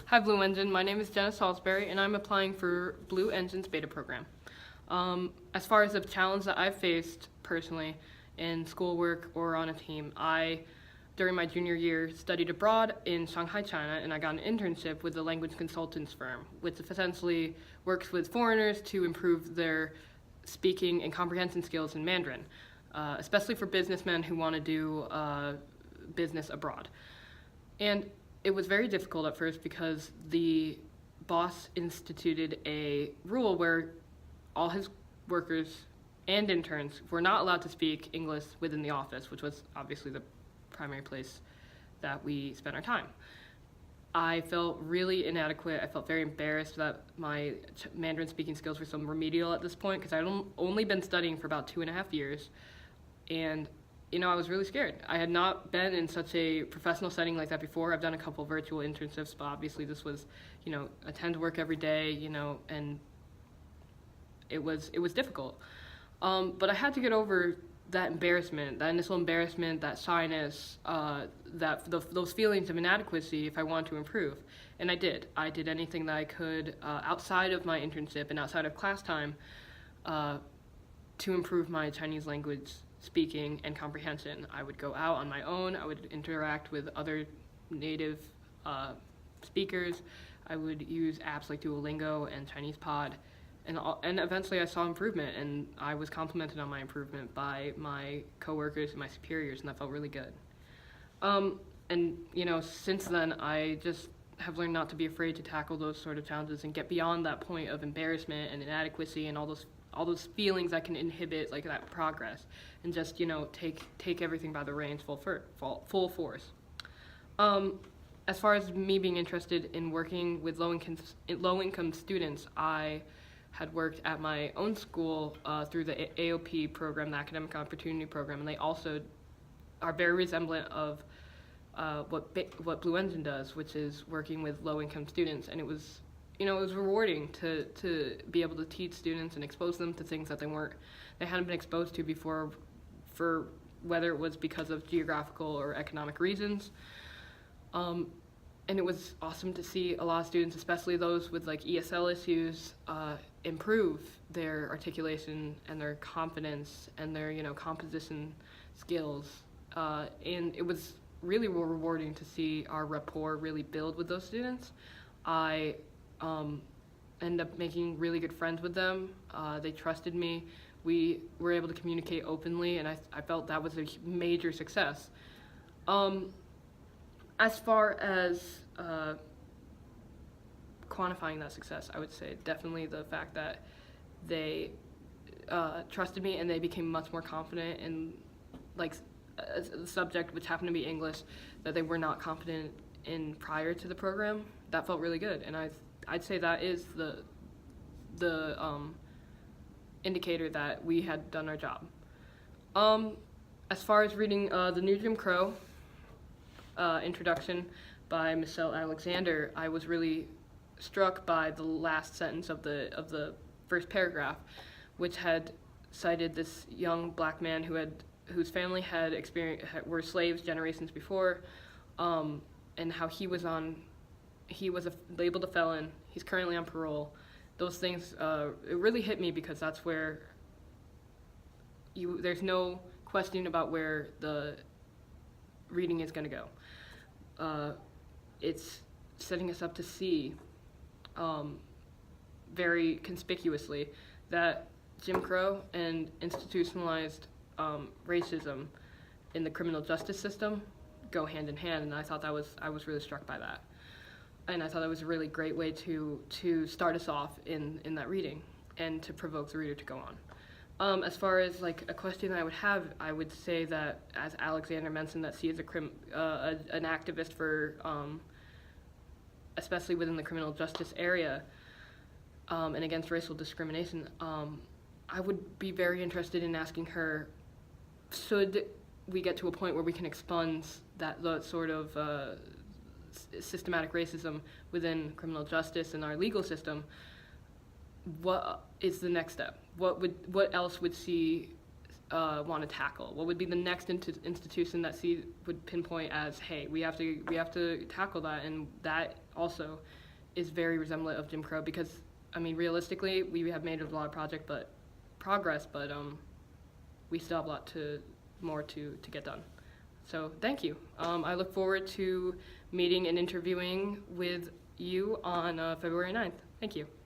Hi, Blue Engine. My name is Jenna Salisbury, and I'm applying for Blue Engine's beta program. As far as the challenge that I've faced personally in schoolwork or on a team, during my junior year, studied abroad in Shanghai, China, and I got an internship with a language consultants firm, which essentially works with foreigners to improve their speaking and comprehension skills in Mandarin, especially for businessmen who want to do business abroad. And it was very difficult at first because the boss instituted a rule where all his workers and interns were not allowed to speak English within the office, which was obviously the primary place that we spent our time. I felt really inadequate. I felt very embarrassed that my Mandarin speaking skills were so remedial at this point because I'd only been studying for about 2.5 years, and I was really scared. I had not been in such a professional setting like that before. I've done a couple virtual internships, but obviously this was, attend work every day, and it was difficult. But I had to get over that embarrassment, that initial embarrassment, that shyness, those feelings of inadequacy if I wanted to improve. And I did. I did anything that I could outside of my internship and outside of class time to improve my Chinese language speaking and comprehension. I would go out on my own. I would interact with other native speakers. I would use apps like Duolingo and Chinese Pod. And eventually I saw improvement, and I was complimented on my improvement by my coworkers and my superiors, and that felt really good. Since then, I just have learned not to be afraid to tackle those sort of challenges and get beyond that point of embarrassment and inadequacy and all those feelings that can inhibit like that progress, and just take everything by the reins full force. As far as me being interested in working with low-income students, I had worked at my own school through the AOP program, the Academic Opportunity Program, and they also are very resemblant of what Blue Engine does, which is working with low-income students. And it was rewarding to be able to teach students and expose them to things that they hadn't been exposed to before, for whether it was because of geographical or economic reasons. And it was awesome to see a lot of students, especially those with like ESL issues, improve their articulation and their confidence and their composition skills. And it was really rewarding to see our rapport really build with those students. I ended up making really good friends with them. They trusted me. We were able to communicate openly, and I felt that was a major success. As far as quantifying that success, I would say definitely the fact that they trusted me and they became much more confident in a subject which happened to be English that they were not confident in prior to the program. That felt really good, and I'd say that is the indicator that we had done our job. As far as reading the New Jim Crow introduction by Michelle Alexander, I was really struck by the last sentence of the first paragraph, which had cited this young black man whose family were slaves generations before, and how he was labeled a felon. He's currently on parole. Those things it really hit me because that's where there's no question about where the reading is going to go. It's setting us up to see very conspicuously that Jim Crow and institutionalized racism in the criminal justice system go hand in hand, and I was really struck by that. And I thought that was a really great way to start us off in that reading and to provoke the reader to go on. As far as like a question that I would have, I would say that, as Alexander mentioned, that she is an activist for, especially within the criminal justice area, and against racial discrimination. I would be very interested in asking her, should we get to a point where we can expunge the sort of systematic racism within criminal justice and our legal system, what is the next step? What else would she want to tackle? What would be the next institution that would pinpoint as, hey, we have to tackle that, and that also is very resemblant of Jim Crow, because I mean, realistically, we have made a lot of progress, but we still have a lot more to get done. So thank you. I look forward to meeting and interviewing with you on February 9th. Thank you.